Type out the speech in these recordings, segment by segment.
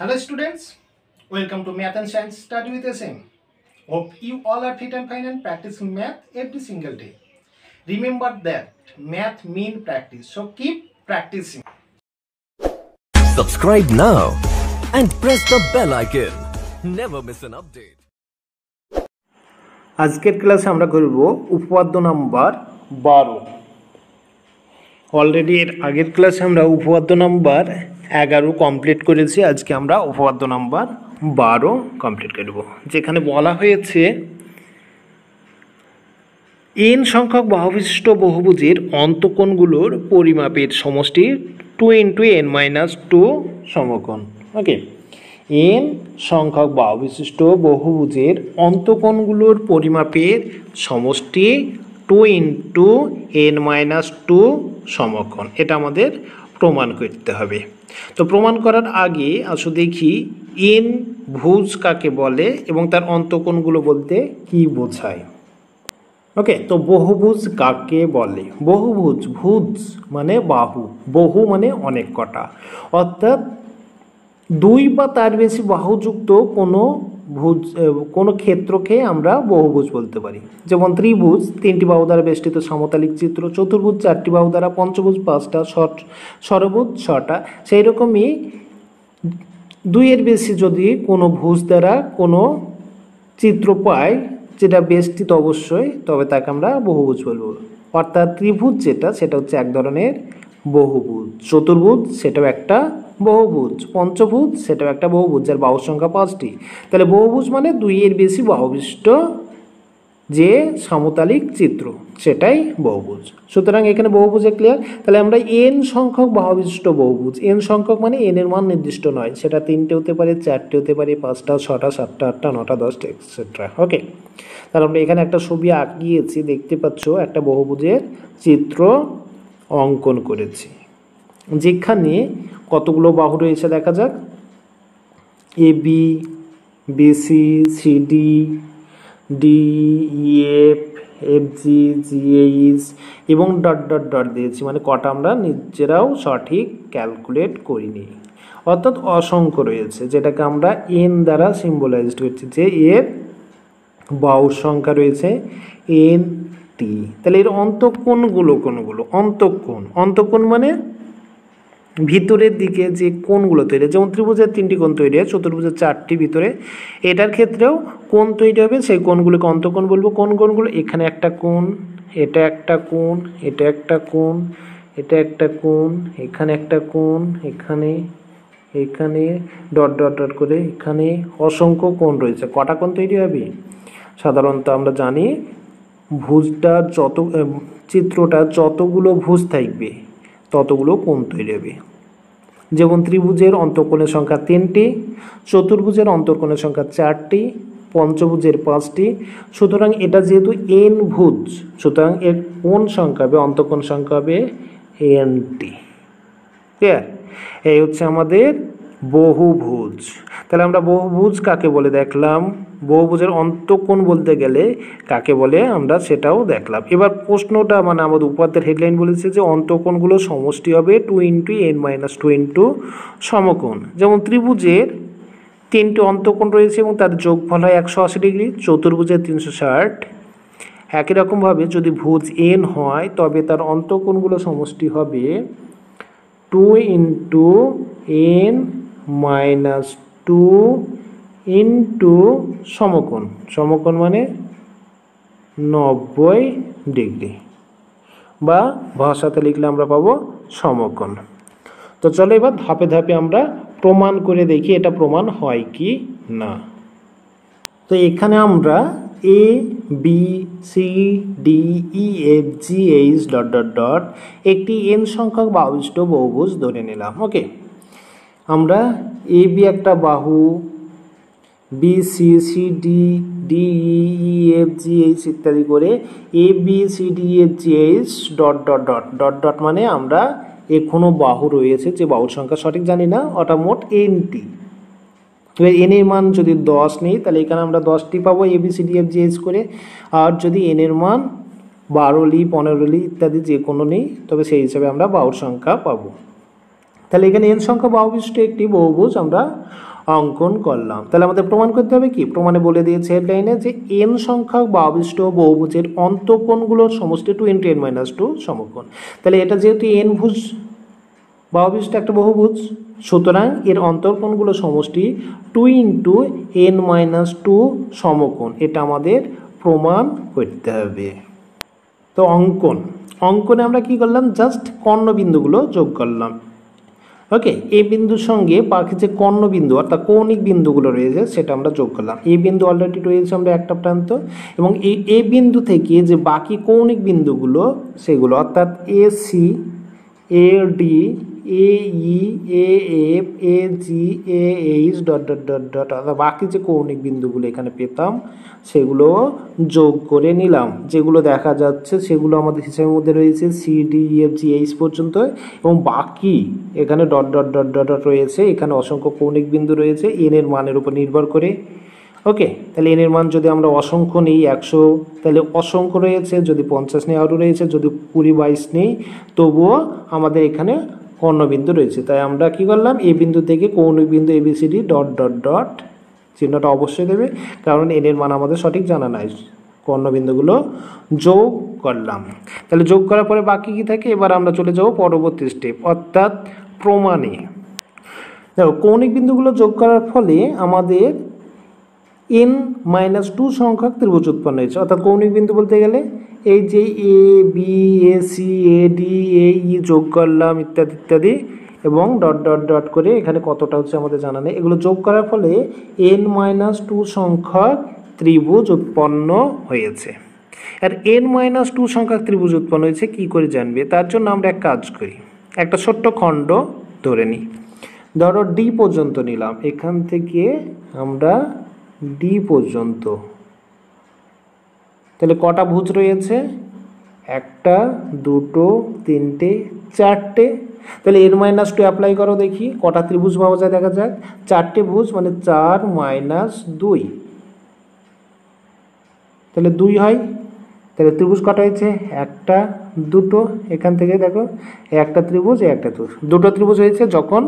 Hello students, welcome to Math and Science Study with SM. Hope you all are fit and fine and practicing math every single day. Remember that math means practice, so keep practicing. Subscribe now and press the bell icon. Never miss an update. আজকের ক্লাসে আমরা করব উপপাদ্য number 12। Already এর আগের ক্লাসে আমরা উপপাদ্য নাম্বার 11 কমপ্লিট করেছি। আজকে আমরা উপপাদ্য নাম্বার 12 কমপ্লিট করব, যেখানে বলা হয়েছে n সংখ্যক বাহুবিশিষ্ট বহুভুজের অন্তঃকোণগুলোর পরিমাপের সমষ্টি 2 × n-2 সমকোণ। ওকে, n সংখ্যক বাহুবিশিষ্ট বহুভুজের অন্তঃকোণগুলোর পরিমাপের সমষ্টি 2 × n-2 সমকোণ। এটা আমাদের প্রমাণ করতে হবে। তো প্রমাণ করার আগে আসো দেখি n ভুজ কাকে বলে এবং তার অন্তঃকোণগুলো বলতে কি বোঝায়। ওকে, তো বহুভুজ কাকে বলে? বহুভুজ, ভুজ মানে বাহু, বহু মানে অনেক কটা, অর্থাৎ দুই বা তার বেশি বাহুযুক্ত কোনো ক্ষেত্রকে আমরা বহুভুজ বলতে পারি। যেমন ত্রিভুজ 3টি বাহু দ্বারা বেষ্টিত সমতালিক চিত্র, চতুর্ভুজ 4টি বাহু দ্বারা, পঞ্চভুজ 5টা, ষড়ভুজ 6টা। সেই রকমই দুইয়ের বেশি যদি কোনো ভুজ দ্বারা কোনো চিত্র পাই যেটা বেষ্টিত অবশ্যই, তবে তাকে আমরা বহুভুজ বলবো। অর্থাৎ ত্রিভুজ সেটা হচ্ছে এক ধরনের বহুভুজ, চতুর্ভুজ সেটাও একটা বহুভুজ, পঞ্চভুজ সেটাও একটা বহুভুজ যার বাহুর সংখ্যা 5টি। তাহলে বহুভুজ মানে দুইয়ের বেশি বাহুবিশিষ্ট যে সমতালিক চিত্র, সেটাই বহুভুজ। সুতরাং এখানে বহুভুজে ক্লিয়ার। তাহলে আমরা n সংখ্যক বাহুবিশিষ্ট বহুভুজ, n সংখ্যক মানে n এর মান নির্দিষ্ট নয়, সেটা 3টে হতে পারে, 4টে হতে পারে, 5টা, 6টা, 7টা, 8টা, 9টা, 10টা এক্সেট্রা। ওকে, তাহলে আমরা এখানে একটা ছবি আঁকিয়েছি, দেখতে পাচ্ছ একটা বহুভুজের চিত্র অঙ্কন করেছি, যেখানে কতগুলো বাহু রয়েছে দেখা যাক। A B, BC, CD, D, EF, FG, GH এবং ডট ডট ডট দিয়েছি, মানে কটা আমরা নিজেরাও সঠিক ক্যালকুলেট করিনি, অর্থাৎ অসংখ্য রয়েছে, যেটাকে আমরা এন দ্বারা সিম্বলাইজড করছি, যে এর বাহুর সংখ্যা রয়েছে এন টি। তাহলে এর অন্তঃকোণগুলো কোনগুলো? অন্তঃকোণ মানে ভিতরের দিকে যে কোণগুলো তৈরি, যেমন ত্রিভুজের 3টি কোণ তৈরি হয়, চতুর্ভুজের 4টি ভিতরে, এটার ক্ষেত্রেও কোণ তৈরি হবে, সেই কোণগুলোকে অন্তঃকোণ বলবো। কোণগুলো এখানে একটা কোণ, এটা একটা কোণ, এটা একটা কোণ, এটা একটা কোণ, এখানে একটা কোণ, এখানে ডট ডট ডট করে এখানে অসংখ্য কোণ রয়েছে। কটা কোণ তৈরি হবে? সাধারণত আমরা জানি চিত্রটা যতগুলো ভুজ থাকবে ততগুলো কোণ তৈরি হবে। যেমন ত্রিভুজের অন্তঃকোণের সংখ্যা 3টি, চতুর্ভুজের অন্তঃকোণের সংখ্যা 4টি, পঞ্চভুজের 5টি। সুতরাং এটা যেহেতু n ভুজ, সুতরাং এর কোণ সংখ্যা হবে, অন্তঃকোণ সংখ্যা হবে nটি। ক্লিয়ার? এই হচ্ছে আমাদের বহুভুজ। তাহলে আমরা বহুভুজ কাকে বলে দেখলাম, বহুভুজের অন্তঃকোণ বলতে গেলে কাকে বলে আমরা সেটাও দেখলাম। এবার প্রশ্নটা মানে আমাদের উপপাদ্যের হেডলাইন বলেছে যে অন্তঃকোণগুলো সমষ্টি হবে 2 × n-2 সমকোণ। যেমন ত্রিভুজের 3টি অন্তঃকোণ রয়েছে এবং তার যোগফল হয় 180 ডিগ্রি, চতুর্ভুজের 360। একই রকমভাবে যদি ভুজ n হয় তবে তার অন্তঃকোণগুলো সমষ্টি হবে 2 × n-2 ইন্টু সমকোণ মানে 90 ডিগ্রি, বা ভাষাতে লিখলে আমরা পাবো সমকোণ। তো চলো এবার ধাপে ধাপে আমরা প্রমাণ করে দেখি এটা প্রমাণ হয় কি না। তো এখানে আমরা A B C D E F G H dot dot dot একটি n সংখ্যক বাহুবিশিষ্ট বহুভুজ ধরে নিলাম। ওকে, আমরা এ বি একটা বাহু, B C, C D, D E F G H ইত্যাদি করে A B C D F G H dot dot dot dot dot মানে আমরা এখনো বাহু রয়েছে, যে বাহুর সংখ্যা সঠিক জানি না, ওটা মোট nটি। এবার n এর মান যদি 10 নেই তাহলে এখানে আমরা 10টি পাবো A B C D F G H করে, আর যদি n এর মান 12 লি 15 লি ইত্যাদি যে কোনো নেই তবে সেই হিসাবে আমরা বাহুর সংখ্যা পাবো। তাহলে এখানে n সংখ্যক বাহুবিশিষ্ট একটি বহুভুজ আমরা অঙ্কন করলাম। তাহলে আমাদের প্রমাণ করতে হবে কি, প্রমাণে বলে দিয়েছে হেডলাইনে যে n সংখ্যক বাহুবিশিষ্ট বহুভুজের অন্তঃকোণগুলোর সমষ্টি 2 × n-2 সমকোণ। তাহলে এটা যেহেতু n ভুজ বাহুবিশিষ্ট একটা বহুভুজ, সুতরাং এর অন্তঃকোণগুলো সমষ্টি 2 × n-2 সমকোণ, এটা আমাদের প্রমাণ করতে হবে। তো অঙ্কনে আমরা কি করলাম, জাস্ট কর্ণবিন্দুগুলো যোগ করলাম। ওকে, এই বিন্দুর সঙ্গে বাকি যে কর্ণবিন্দু অর্থাৎ কৌণিক বিন্দুগুলো রয়েছে সেটা আমরা যোগ করলাম। এই বিন্দু অলরেডি রয়েছে আমরা একটা প্রান্ত, এবং এই বিন্দু থেকে যে বাকি কৌণিক বিন্দুগুলো সেগুলো অর্থাৎ AC, AD, AE, AF, AG, AH dot dot dot dot অর্থাৎ বাকি যে কৌণিক বিন্দুগুলো এখানে পেতাম সেগুলো যোগ করে নিলাম। যেগুলো দেখা যাচ্ছে সেগুলো আমাদের হিসাবের মধ্যে রয়েছে CDEFGH পর্যন্ত, এবং বাকি এখানে dot dot dot dot dot রয়েছে, এখানে অসংখ্য কৌণিক বিন্দু রয়েছে n এর মানের উপর নির্ভর করে। ওকে, তাহলে n এর মান যদি আমরা অসংখ্য নিই 100, তাহলে অসংখ্য রয়েছে, যদি 50 নেই আরও রয়েছে, যদি 20-22 নেই তবুও আমাদের এখানে কর্ণবিন্দু রয়েছে। তাই আমরা কি করলাম, এই বিন্দু থেকে কৌণিক বিন্দু ABCD ডট ডট ডট চিহ্নটা অবশ্যই দেবে, কারণ n এর মান আমাদের সঠিক জানা নাই। কর্ণবিন্দুগুলো যোগ করলাম। তাহলে যোগ করার পরে বাকি কি থাকে, এবার আমরা চলে যাব পরবর্তী স্টেপ অর্থাৎ প্রমাণে। দেখো, কৌণিক বিন্দুগুলো যোগ করার ফলে আমাদের n-2 সংখ্যক ত্রিভুজ উৎপন্ন হয়েছে। অর্থাৎ কৌণিক বিন্দু বলতে গেলে এই যে ABC, AD, AE যোগ করলাম ইত্যাদি ইত্যাদি, এবং ডট ডট ডট করে এখানে কতটা হচ্ছে আমাদের জানা নেই। এগুলো যোগ করার ফলে n-2 সংখ্যক ত্রিভুজ উৎপন্ন হয়েছে। আর n-2 সংখ্যক ত্রিভুজ উৎপন্ন হয়েছে কি করে জানবে, তার জন্য আমরা এক কাজ করি, একটা ছোট্ট খণ্ড ধরে নিই। ধরো D পর্যন্ত নিলাম, এখান থেকে আমরা D পর্যন্ত, তাহলে কটা ভুজ রয়েছে, 1, 2, 3, 4টে। তাহলে n-2 অ্যাপ্লাই করো, দেখি কটা ত্রিভুজ পাওয়া যায়, দেখা যাক। 4টে ভুজ মানে 4 - 2, তাহলে 2 হয়। তাহলে ত্রিভুজ কটা হয়েছে, 1, 2, এখান থেকে দেখো একটা ত্রিভুজ, একটা ত্রিভুজ, দুটো ত্রিভুজ হয়েছে যখন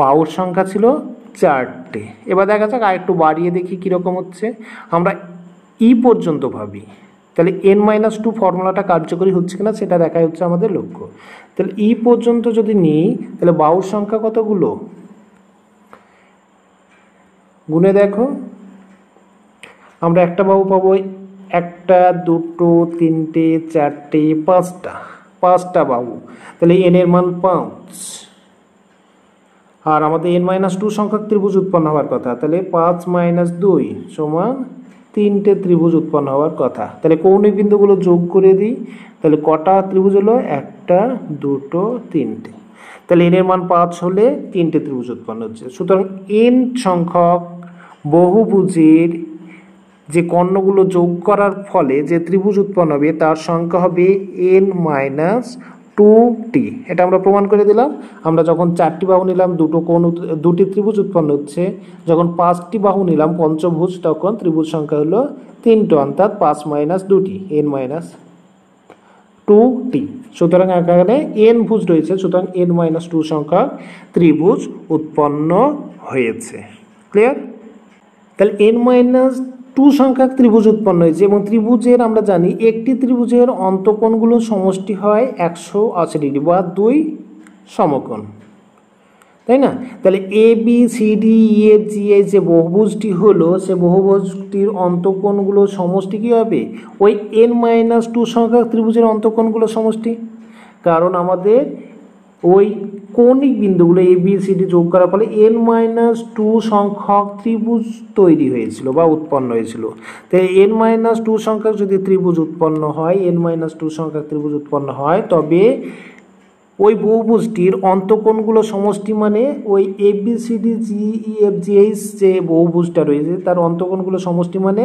বাহুর সংখ্যা ছিল 4টে। এবার দেখা যাক আর একটু বাড়িয়ে দেখি কীরকম হচ্ছে। আমরা E পর্যন্ত ভাবি, তাহলে n-2 ফর্মুলাটা কার্যকরী হচ্ছে কিনা সেটা দেখাই হচ্ছে আমাদের লক্ষ্য। তাহলে E পর্যন্ত যদি নিই তাহলে বাহুর সংখ্যা কতগুলো, গুণে দেখো, আমরা একটা বাহু পাবো, 1, 2, 3, 4, 5টা বাহু। তাহলে n এর মান 5, আর আমাদের n-2 সংখ্যক ত্রিভুজ উৎপন্ন হওয়ার কথা, তাহলে 5 - 2 সমান 3টে ত্রিভুজ উৎপন্ন হওয়ার কথা। তাহলে কৌণিক বিন্দুগুলো যোগ করে দিই, তাহলে কটা ত্রিভুজ হলো, 1, 2, 3টে। তাহলে n এর মান 5 হলে 3টে ত্রিভুজ উৎপন্ন হচ্ছে। সুতরাং n সংখ্যক বহুভুজের যে কর্ণগুলো যোগ করার ফলে যে ত্রিভুজ উৎপন্ন হবে তার সংখ্যা হবে n-2t। এটা আমরা প্রমাণ করে দিলাম। আমরা যখন 4টি বাহু নিলাম দুটি ত্রিভুজ উৎপন্ন হচ্ছে, যখন 5টি বাহু নিলাম পঞ্চভুজ তখন ত্রিভুজ সংখ্যা হলো 3টে, অর্থাৎ 5 - 2t, n-2t। সুতরাং এখানে n ভুজ রয়েছে, সুতরাং n-2 সংখ্যক ত্রিভুজ উৎপন্ন হয়েছে। ক্লিয়ার? তাহলে n-2 সংখ্যক ত্রিভুজ উৎপন্ন হয়েছে, এবং ত্রিভুজের আমরা জানি একটি ত্রিভুজের অন্তঃকোণগুলোর সমষ্টি হয় 180 ডিগ্রি বা 2 সমকোণ, তাই না? তাহলে ABCDEFGH যে বহুভুজটি হলো সে বহুভুজটির অন্তঃকোণগুলোর সমষ্টি কী হবে, ওই n-2 সংখ্যক ত্রিভুজের অন্তঃকোণগুলোর সমষ্টি। কারণ আমাদের ওই কৌণিক বিন্দুগুলো ABCD যোগ করার ফলে n-2 সংখ্যক ত্রিভুজ তৈরি হয়েছিল বা উৎপন্ন হয়েছিল। তাই n-2 সংখ্যক যদি ত্রিভুজ উৎপন্ন হয়, n-2 সংখ্যক ত্রিভুজ উৎপন্ন হয়, তবে ওই বহুভুজটির অন্তঃকোণগুলো সমষ্টি মানে ওই ABCDEFGH যে বহুভুজটা রয়েছে তার অন্তঃকোণগুলো সমষ্টি মানে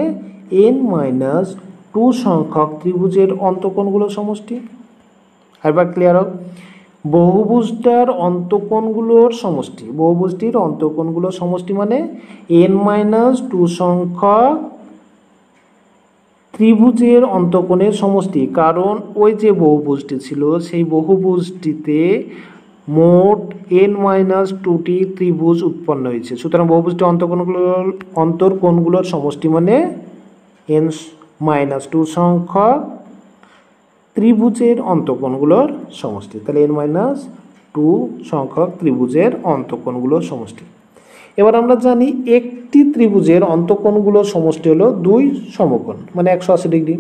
n-2 সংখ্যক ত্রিভুজের অন্তঃকোণগুলো সমষ্টি। এবার ক্লিয়ার হোক, বহুভুজটার অন্তঃকোণগুলোর সমষ্টি, বহুভুজটির অন্তঃকোণগুলোর সমষ্টি মানে n-2 সংখ্যক ত্রিভুজের অন্তঃকোণের সমষ্টি। কারণ ওই যে বহুভুজটি ছিল সেই বহুভুজটিতে মোট n-2টি ত্রিভুজ উৎপন্ন হয়েছে। সুতরাং বহুভুজটি অন্তর্কোণগুলোর সমষ্টি মানে n-2 সংখ্যক ত্রিভুজের অন্তঃকোণগুলোর সমষ্টি। তাহলে n-2 সংখ্যক ত্রিভুজের অন্তঃকোণগুলোর সমষ্টি। এবার আমরা জানি একটি ত্রিভুজের অন্তঃকোণগুলোর সমষ্টি হলো 2 সমকোণ মানে 180 ডিগ্রি।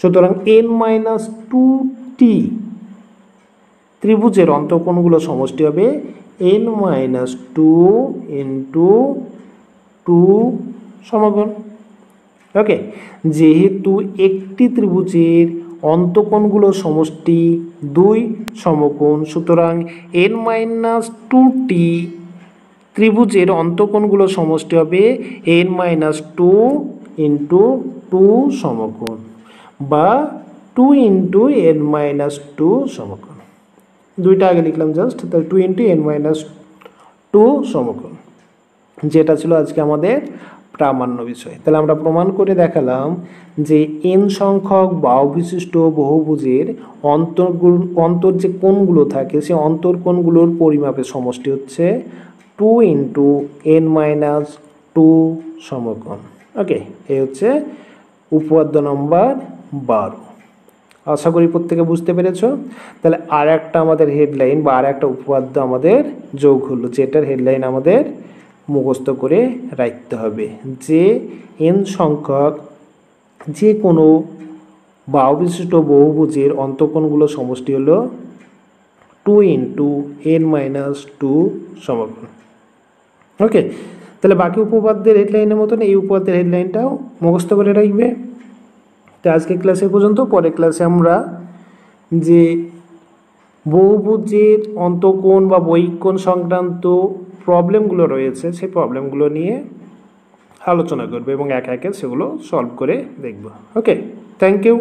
সুতরাং n-2টি ত্রিভুজের অন্তঃকোণগুলোর সমষ্টি হবে n-2 ইন্টু 2 সমকোণ। ওকে, যেহেতু একটি ত্রিভুজের অন্তঃকোণগুলোর সমষ্টি 2 সমকোণ, সুতরাং n-2টি ত্রিভুজের অন্তঃকোণগুলোর সমষ্টি হবে n-2 ইন্টু 2 সমকোণ বা 2 ইন্টু n-2 সমকোণ। দুইটা আগে লিখলাম জাস্ট, তাই 2 ইন্টু n-2 সমকোণ, যেটা ছিল আজকে আমাদের প্রামাণ্য বিষয়। তাহলে আমরা প্রমাণ করে দেখালাম যে n সংখ্যক বাহু বিশিষ্ট বহুভুজের অন্তর যে কোণগুলো থাকে সেই অন্তর্কোণগুলোর পরিমাপের সমষ্টি হচ্ছে 2 ইন্টু n-2 সমকোণ। ওকে, এই হচ্ছে উপপাদ্য নম্বর 12। আশা করি প্রত্যেকে বুঝতে পেরেছ। তাহলে আর একটা আমাদের হেডলাইন বা আর একটা উপপাদ্য আমাদের যোগ হলো, যেটার হেডলাইন আমাদের মুখস্থ করে রাখতে হবে যে n সংখ্যক যে কোনো বাহু বিশিষ্ট বহুভুজের অন্তঃকোণগুলোর সমষ্টি হলো 2 ইন্টু n-2 সমকোণ। ওকে, তাহলে বাকি উপপাদ্যের হেডলাইনের মতন এই উপপাদ্যের হেডলাইনটাও মুখস্থ করে রাখবে। তো আজকে ক্লাসে পর্যন্ত, পরের ক্লাসে আমরা যে বহুভুজের অন্তঃকোণ বা বহিঃকোণ সংক্রান্ত প্রবলেমগুলো রয়েছে সেই প্রবলেমগুলো নিয়ে আলোচনা করবে এবং একে একে সেগুলো সলভ করে দেখব। ওকে, থ্যাংক ইউ।